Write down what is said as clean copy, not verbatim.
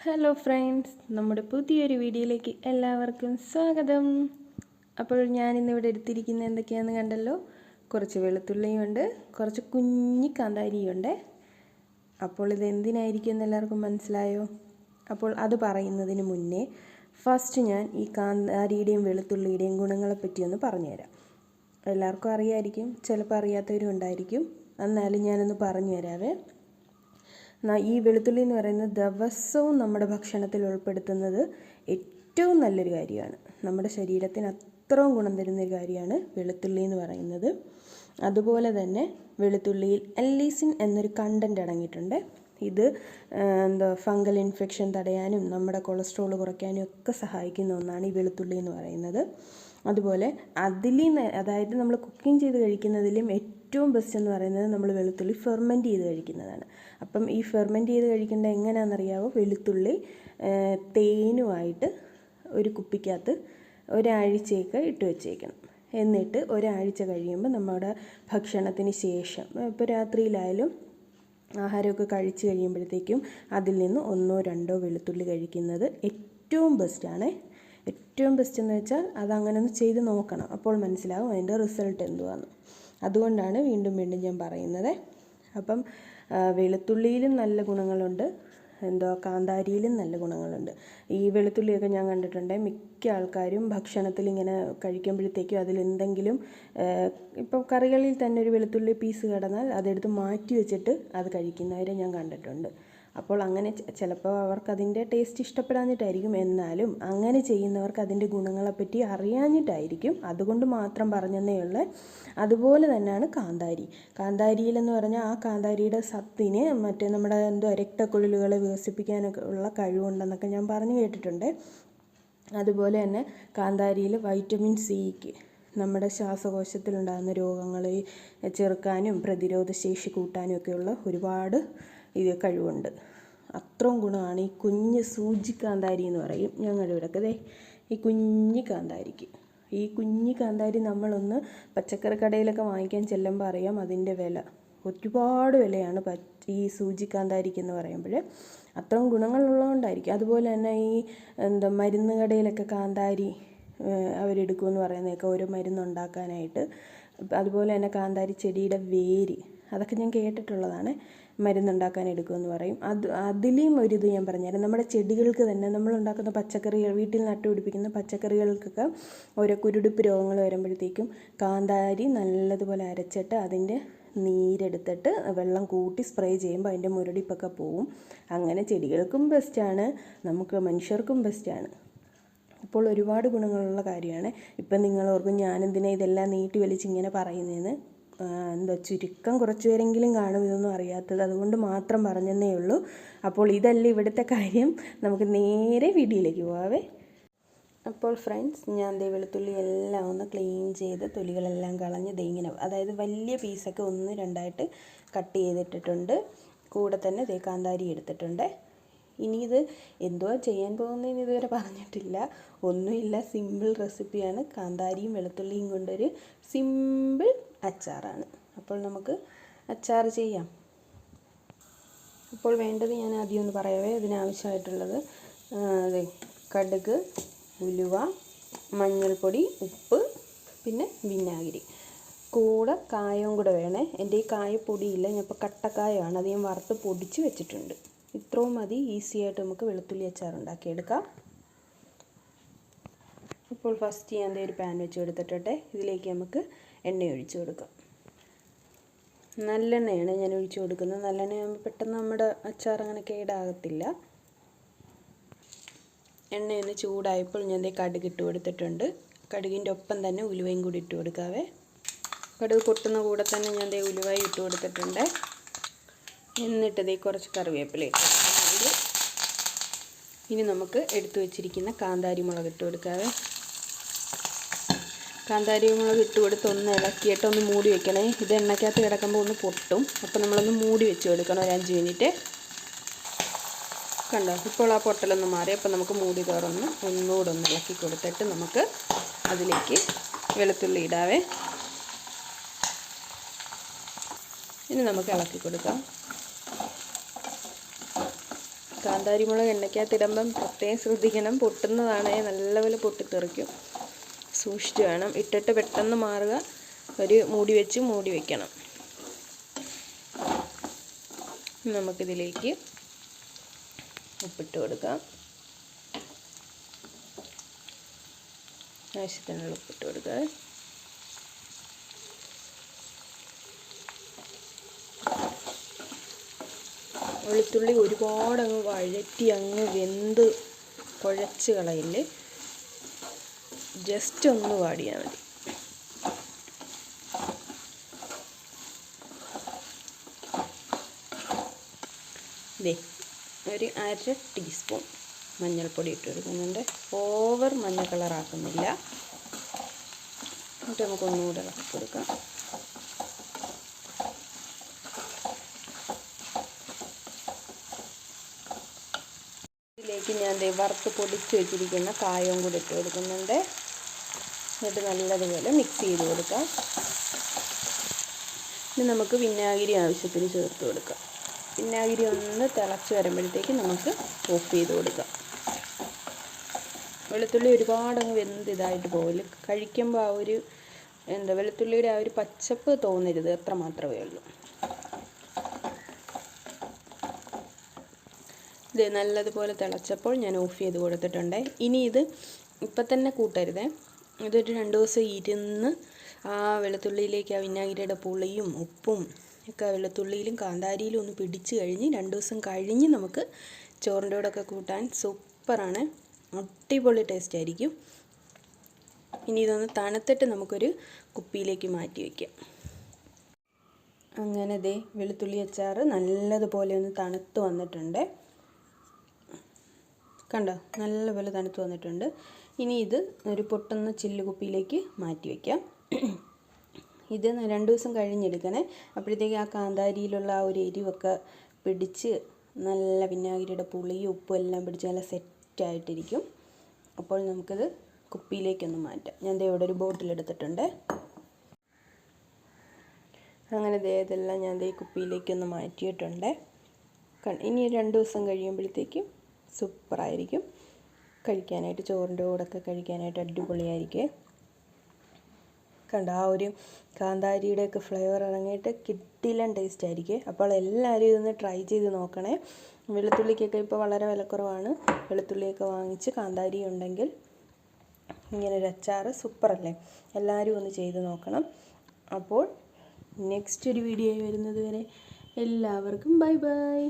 Hello friends, നമ്മുടെ പുതിയൊരു വീഡിയോയിലേക്ക് എല്ലാവർക്കും സ്വാഗതം. അപ്പോൾ ഞാനിന്നിവിടെ എടുത്തിരിക്കുന്നത് എന്തൊക്കെയാണെന്ന് കണ്ടല്ലോ. കുറച്ച് വെളുത്തുള്ളിയുണ്ട്, കുറച്ച് കുഞ്ഞി കാന്താരിയുണ്ട്. അപ്പോൾ ഇത് എന്തിനായിരിക്കും എന്ന് എല്ലാവർക്കും മനസ്സിലായോ? അപ്പോൾ അത് പറയുന്നതിന് മുന്നേ ഫസ്റ്റ് ഞാൻ ഈ കാന്താരിയുടെയും വെളുത്തുള്ളിയുടെയും ഗുണങ്ങളെപ്പറ്റി ഒന്ന് പറഞ്ഞുതരാം. എല്ലാവർക്കും അറിയാമായിരിക്കും, ചിലപ്പോൾ അറിയാത്തവരും ഉണ്ടായിരിക്കും. എന്നാലും ഞാനൊന്ന് പറഞ്ഞു തരാവേ. ഈ വെളുത്തുള്ളി എന്ന് പറയുന്നത് ദിവസവും നമ്മുടെ ഭക്ഷണത്തിൽ ഉൾപ്പെടുത്തുന്നത് ഏറ്റവും നല്ലൊരു കാര്യമാണ്. നമ്മുടെ ശരീരത്തിന് അത്രയും ഗുണം തരുന്നൊരു കാര്യമാണ് വെളുത്തുള്ളി എന്ന് പറയുന്നത്. അതുപോലെ തന്നെ വെളുത്തുള്ളിയിൽ അല്ലീസിൻ എന്നൊരു കണ്ടൻറ്റ് അടങ്ങിയിട്ടുണ്ട്. ഇത് ഫംഗൽ ഇൻഫെക്ഷൻ തടയാനും നമ്മുടെ കൊളസ്ട്രോൾ കുറയ്ക്കാനും ഒക്കെ സഹായിക്കുന്ന ഒന്നാണ് ഈ വെളുത്തുള്ളി എന്ന് പറയുന്നത്. അതുപോലെ അതായത് നമ്മൾ കുക്കിംഗ് ചെയ്ത് കഴിക്കുന്നതിലും ഏറ്റവും ബെസ്റ്റ് എന്ന് പറയുന്നത് നമ്മൾ വെളുത്തുള്ളി ഫെർമെൻറ്റ് ചെയ്ത് കഴിക്കുന്നതാണ്. അപ്പം ഈ ഫെർമെൻറ്റ് ചെയ്ത് കഴിക്കേണ്ടത് എങ്ങനെയാണെന്നറിയാമോ? വെളുത്തുള്ളി തേനുമായിട്ട് ഒരു കുപ്പിക്കകത്ത് ഒരാഴ്ചയൊക്കെ ഇട്ട് വെച്ചേക്കണം. എന്നിട്ട് ഒരാഴ്ച കഴിയുമ്പോൾ നമ്മുടെ ഭക്ഷണത്തിന് ശേഷം, ഇപ്പോൾ രാത്രിയിലായാലും ആഹാരമൊക്കെ കഴിച്ച് കഴിയുമ്പോഴത്തേക്കും അതിൽ നിന്ന് 1-2 വെളുത്തുള്ളി കഴിക്കുന്നത് ഏറ്റവും ബെസ്റ്റാണ്. ഏറ്റവും ബെസ്റ്റ് എന്ന് വെച്ചാൽ അതങ്ങനെ ഒന്ന് ചെയ്ത് നോക്കണം. അപ്പോൾ മനസ്സിലാവും അതിൻ്റെ റിസൾട്ട് എന്തുവാന്ന്. അതുകൊണ്ടാണ് വീണ്ടും വീണ്ടും ഞാൻ പറയുന്നത്. അപ്പം വെളുത്തുള്ളിയിലും നല്ല ഗുണങ്ങളുണ്ട്, കാന്താരിയിലും നല്ല ഗുണങ്ങളുണ്ട്. ഈ വെളുത്തുള്ളിയൊക്കെ ഞാൻ കണ്ടിട്ടുണ്ട്, മിക്ക ആൾക്കാരും ഭക്ഷണത്തിൽ ഇങ്ങനെ കഴിക്കുമ്പോഴത്തേക്കും അതിലെന്തെങ്കിലും ഇപ്പം കറികളിൽ തന്നെ ഒരു വെളുത്തുള്ളി പീസ് കിടന്നാൽ അതെടുത്ത് മാറ്റി വെച്ചിട്ട് അത് കഴിക്കുന്നവരെ ഞാൻ കണ്ടിട്ടുണ്ട്. അപ്പോൾ അങ്ങനെ ചിലപ്പോൾ അവർക്കതിൻ്റെ ടേസ്റ്റ് ഇഷ്ടപ്പെടാഞ്ഞിട്ടായിരിക്കും. എന്നാലും അങ്ങനെ ചെയ്യുന്നവർക്ക് അതിൻ്റെ ഗുണങ്ങളെപ്പറ്റി അറിയാഞ്ഞിട്ടായിരിക്കും. അതുകൊണ്ട് മാത്രം പറഞ്ഞതേ ഉള്ളൂ. അതുപോലെ തന്നെയാണ് കാന്താരിയിലെന്ന് പറഞ്ഞാൽ ആ കാന്താരിയുടെ സത്തിന് നമ്മുടെ രക്തക്കുഴലുകളെ വികസിപ്പിക്കാനൊക്കെ ഉള്ള കഴിവുണ്ടെന്നൊക്കെ ഞാൻ പറഞ്ഞു കേട്ടിട്ടുണ്ട്. അതുപോലെ തന്നെ കാന്താരിയിൽ വൈറ്റമിൻ സിക്ക് നമ്മുടെ ശ്വാസകോശത്തിലുണ്ടാകുന്ന രോഗങ്ങളെ ചെറുക്കാനും പ്രതിരോധശേഷി കൂട്ടാനും ഒക്കെയുള്ള ഒരുപാട് കഴിവുണ്ട്. അത്രയും ഗുണമാണ് ഈ കുഞ്ഞ് സൂചി കാന്താരി എന്ന് പറയും ഞങ്ങളുടെ ഇവിടെയൊക്കെ. ഈ കുഞ്ഞി കാന്താരിക്ക്, ഈ കുഞ്ഞി കാന്താരി നമ്മളൊന്ന് പച്ചക്കറി കടയിലൊക്കെ വാങ്ങിക്കാൻ ചെല്ലുമ്പോൾ അറിയാം അതിൻ്റെ വില. ഒരുപാട് വിലയാണ് ഈ സൂചി കാന്താരിക്ക് എന്ന് പറയുമ്പോൾ. അത്രയും ഗുണങ്ങളുള്ളതുകൊണ്ടായിരിക്കും. അതുപോലെ തന്നെ ഈ മരുന്ന് കടയിലൊക്കെ കാന്താരി അവരെടുക്കുമെന്ന് പറയുന്നതൊക്കെ ഓരോ മരുന്നുണ്ടാക്കാനായിട്ട്. അതുപോലെ തന്നെ കാന്താരി ചെടിയുടെ വേര്, അതൊക്കെ ഞാൻ കേട്ടിട്ടുള്ളതാണ്, മരുന്നുണ്ടാക്കാൻ എടുക്കുമെന്ന് പറയും. അതിലെയും ഒരിത് ഞാൻ പറഞ്ഞുതരാം. നമ്മുടെ ചെടികൾക്ക് തന്നെ നമ്മളുണ്ടാക്കുന്ന പച്ചക്കറികൾ, വീട്ടിൽ നട്ടുപിടിപ്പിക്കുന്ന പച്ചക്കറികൾക്കൊക്കെ ഓരോ കുരുടിപ്പ് രോഗങ്ങൾ വരുമ്പോഴത്തേക്കും കാന്താരി നല്ലതുപോലെ അരച്ചിട്ട് അതിൻ്റെ നീരെടുത്തിട്ട് വെള്ളം കൂട്ടി സ്പ്രേ ചെയ്യുമ്പോൾ അതിൻ്റെ മുരടിപ്പൊക്കെ പോവും. അങ്ങനെ ചെടികൾക്കും ബെസ്റ്റാണ്, നമുക്ക് മനുഷ്യർക്കും ബെസ്റ്റാണ്. അപ്പോൾ ഒരുപാട് ഗുണങ്ങളുള്ള കാര്യമാണ്. ഇപ്പം നിങ്ങളോർക്കും ഞാനെന്തിനാ ഇതെല്ലാം നീട്ടി വലിച്ച് ഇങ്ങനെ പറയുന്നതെന്ന്. ചുരുക്കം കുറച്ച് പേരെങ്കിലും കാണും ഇതൊന്നും അറിയാത്തത്. അതുകൊണ്ട് മാത്രം പറഞ്ഞതേ ഉള്ളൂ. അപ്പോൾ ഇതല്ല ഇവിടുത്തെ കാര്യം. നമുക്ക് നേരെ വീഡിയോയിലേക്ക് പോകാവേ. അപ്പോൾ ഫ്രണ്ട്സ്, ഞാൻ വെളുത്തുള്ളി എല്ലാം ഒന്ന് ക്ലീൻ ചെയ്ത് തൊലികളെല്ലാം കളഞ്ഞ് ഇങ്ങനെ, അതായത് വലിയ പീസൊക്കെ 1-2 കട്ട് ചെയ്തിട്ടിട്ടുണ്ട്. കൂടെ തന്നെ കാന്താരി എടുത്തിട്ടുണ്ട്. ഇനി ഇത് എന്തുവാ ചെയ്യാൻ പോകുന്നതെന്ന് ഇതുവരെ പറഞ്ഞിട്ടില്ല. ഒന്നുമില്ല, സിമ്പിൾ റെസിപ്പിയാണ്. കാന്താരിയും വെളുത്തുള്ളിയും കൊണ്ടൊരു സിമ്പിൾ അച്ചാറാണ്. അപ്പോൾ നമുക്ക് അച്ചാർ ചെയ്യാം. അപ്പോൾ വേണ്ടത് ഞാൻ ആദ്യം ഒന്ന് പറയാവേ. ഇതിനാവശ്യമായിട്ടുള്ളത് കടുക്, ഉലുവ, മഞ്ഞൾപ്പൊടി, ഉപ്പ്, പിന്നെ വിനാഗിരി. കൂടെ കായവും കൂടെ വേണേ. എൻ്റെ ഈ കായപ്പൊടിയില്ല, ഞാൻ ഇപ്പോൾ കട്ടക്കായമാണ്, അത് ഞാൻ വറുത്ത് പൊടിച്ച് വെച്ചിട്ടുണ്ട്. ഇത്രയും മതി. ഈസി ആയിട്ട് നമുക്ക് വെളുത്തുള്ളി അച്ചാർ ഉണ്ടാക്കിയെടുക്കാം. ഇപ്പോൾ ഫസ്റ്റ് ഞാൻ ഒരു പാൻ വെച്ച് കൊടുത്തിട്ടെ. ഇതിലേക്ക് നമുക്ക് എണ്ണ ഒഴിച്ച് കൊടുക്കാം. നല്ലെണ്ണയാണ് ഞാൻ ഒഴിച്ച് കൊടുക്കുന്നത്. നല്ലെണ്ണയാകുമ്പോൾ പെട്ടെന്ന് നമ്മുടെ അച്ചാർ അങ്ങനെ കേടാകത്തില്ല. എണ്ണയൊന്ന് ചൂടായപ്പോൾ ഞാൻ കടുക് ഇട്ട് കൊടുത്തിട്ടുണ്ട്. കടുകിൻ്റെ ഒപ്പം തന്നെ ഉലുവയും കൂടി ഇട്ട് കൊടുക്കാവേ. കടുക് പൊട്ടുന്ന കൂടെ തന്നെ ഞാൻ ഉലുവയും ഇട്ട് കൊടുത്തിട്ടുണ്ട്. എന്നിട്ട് കുറച്ച് കറിവേപ്പില ഇട്ട് കൊടുക്കുന്നുണ്ട്. ഇനി നമുക്ക് എടുത്തു വെച്ചിരിക്കുന്ന കാന്താരി മുളക് ഇട്ട് കൊടുക്കാവേ. കാന്താരി മുളക് ഇട്ട് കൊടുത്ത് ഒന്ന് ഇളക്കിയിട്ട് ഒന്ന് മൂടി വെക്കണേ. ഇത് എണ്ണയ്ക്കകത്ത് കിടക്കുമ്പോൾ ഒന്ന് പൊട്ടും. അപ്പോൾ നമ്മളൊന്ന് മൂടി വെച്ച് കൊടുക്കണം ഒരു 5 മിനിറ്റ്. കണ്ടോ, ഇപ്പോൾ ആ പൊട്ടലൊന്ന് മാറി. അപ്പോൾ നമുക്ക് മൂടി തുറന്ന് ഒന്നുകൂടെ ഒന്ന് ഇളക്കി കൊടുത്തിട്ട് നമുക്ക് അതിലേക്ക് വെളുത്തുള്ളി ഇടാവേ. ഇനി നമുക്ക് ഇളക്കി കൊടുക്കാം. കാന്താരി മുളക് എണ്ണയ്ക്കകത്തിടുമ്പം പ്രത്യേകം ശ്രദ്ധിക്കണം, പൊട്ടുന്നതാണേ നല്ലപോലെ പൊട്ടിത്തെറിക്കും. സൂക്ഷിച്ച് വേണം. ഇട്ടിട്ട് പെട്ടെന്ന് മാറുക, ഒരു മൂടി വെച്ച് മൂടി വയ്ക്കണം. നമുക്കിതിലേക്ക് ഉപ്പിട്ട് കൊടുക്കാം. ആവശ്യത്തിനുള്ള ഉപ്പിട്ട് കൊടുക്കുക. വെളുത്തുള്ളി ഒരുപാട് അങ്ങ് വഴറ്റി അങ്ങ് വെന്ത് കുഴച്ച് കളയില്ലേ, ജസ്റ്റ് ഒന്ന് വാടിയാൽ മതി. ദേ ഒരു 1/2 ടീസ്പൂൺ മഞ്ഞൾപ്പൊടി ഇട്ട് കൊടുക്കുന്നുണ്ട്. ഓവർ മഞ്ഞ കളറാക്കുന്നില്ല. എന്നിട്ട് നമുക്കൊന്നുകൂടെ ഇളക്കി കൊടുക്കാം. ഇതിലേക്ക് ഞാൻ വറുത്ത് പൊടിച്ച് വെച്ചിരിക്കുന്ന കായവും കൂടി ഇട്ട് കൊടുക്കുന്നുണ്ട്. എന്നിട്ട് നല്ലതുപോലെ മിക്സ് ചെയ്ത് കൊടുക്കാം. ഇനി നമുക്ക് വിനാഗിരി ആവശ്യത്തിന് ചേർത്ത് കൊടുക്കാം. വിനാഗിരി ഒന്ന് തിളച്ച് വരുമ്പോഴത്തേക്ക് നമുക്ക് ഓഫ് ചെയ്ത് കൊടുക്കാം. വെളുത്തുള്ളി ഒരുപാടങ്ങ് വെന്ത് ഇതായിട്ട് പോകല്, കഴിക്കുമ്പോൾ ആ ഒരു വെളുത്തുള്ളിയുടെ ആ ഒരു പച്ചപ്പ് തോന്നരുത്, അത്ര മാത്രമേ ഉള്ളൂ. ഇത് നല്ലതുപോലെ തിളച്ചപ്പോൾ ഞാൻ ഓഫ് ചെയ്ത് കൊടുത്തിട്ടുണ്ട്. ഇനി ഇത് ഇപ്പം തന്നെ കൂട്ടരുതേ, ഇതൊരു 2 ദിവസം ഇരുന്ന് ആ വെളുത്തുള്ളിയിലേക്ക് ആ വിനാഗിരിയുടെ പുളിയും ഉപ്പും ഒക്കെ വെളുത്തുള്ളിയിലും കാന്താരിയിലും ഒന്ന് പിടിച്ച് കഴിഞ്ഞ് 2 ദിവസം കഴിഞ്ഞ് നമുക്ക് ചോറിൻ്റെ കൂടെയൊക്കെ കൂട്ടാൻ സൂപ്പറാണ്. അടിപൊളി ടേസ്റ്റ് ആയിരിക്കും. ഇനി ഇതൊന്ന് തണുത്തിട്ട് നമുക്കൊരു കുപ്പിയിലേക്ക് മാറ്റി വയ്ക്കാം. അങ്ങനെ ദേ വെളുത്തുള്ളി അച്ചാർ നല്ലതുപോലെ ഒന്ന് തണുത്ത് വന്നിട്ടുണ്ട്. കണ്ടോ, നല്ലപോലെ തണുത്ത് വന്നിട്ടുണ്ട്. ഇനി ഇത് ഒരു പൊട്ടുന്ന ചില്ല് കുപ്പിയിലേക്ക് മാറ്റി വയ്ക്കാം. ഇത് 2 ദിവസം കഴിഞ്ഞെടുക്കണേ. അപ്പോഴത്തേക്ക് ആ കാന്താരിയിലുള്ള ആ ഒരു എരിവൊക്കെ പിടിച്ച് നല്ല വിനാഗിരിയുടെ പുളിയും ഉപ്പും എല്ലാം പിടിച്ച് നല്ല സെറ്റായിട്ടിരിക്കും. അപ്പോൾ നമുക്കിത് കുപ്പിയിലേക്കൊന്ന് മാറ്റാം. ഞാൻ ദേ ഇവിടെ ഒരു ബോട്ടിലെടുത്തിട്ടുണ്ട്. അങ്ങനെ ഇതെല്ലാം ഞാൻ ദേ കുപ്പിയിലേക്കൊന്ന് മാറ്റിയിട്ടുണ്ട്. ഇനി 2 ദിവസം കഴിയുമ്പോഴത്തേക്കും സൂപ്പറായിരിക്കും കഴിക്കാനായിട്ട്. ചോറിൻ്റെ കൂടെയൊക്കെ കഴിക്കാനായിട്ട് അടിപൊളിയായിരിക്കും. കണ്ടോ, ആ ഒരു കാന്താരിയുടെയൊക്കെ ഫ്ലേവർ ഇറങ്ങിയിട്ട് കിടിലൻ ടേസ്റ്റ് ആയിരിക്കും. അപ്പോൾ എല്ലാവരും ഇതൊന്ന് ട്രൈ ചെയ്ത് നോക്കണേ. വെളുത്തുള്ളിക്കൊക്കെ ഇപ്പോൾ വളരെ വിലക്കുറവാണ്. വെളുത്തുള്ളിയൊക്കെ വാങ്ങിച്ച് കാന്താരി ഉണ്ടെങ്കിൽ ഇങ്ങനൊരു അച്ചാർ സൂപ്പറല്ലേ. എല്ലാവരും ഒന്ന് ചെയ്ത് നോക്കണം. അപ്പോൾ നെക്സ്റ്റ് ഒരു വീഡിയോ വരുന്നത് വരെ എല്ലാവർക്കും ബൈ ബൈ.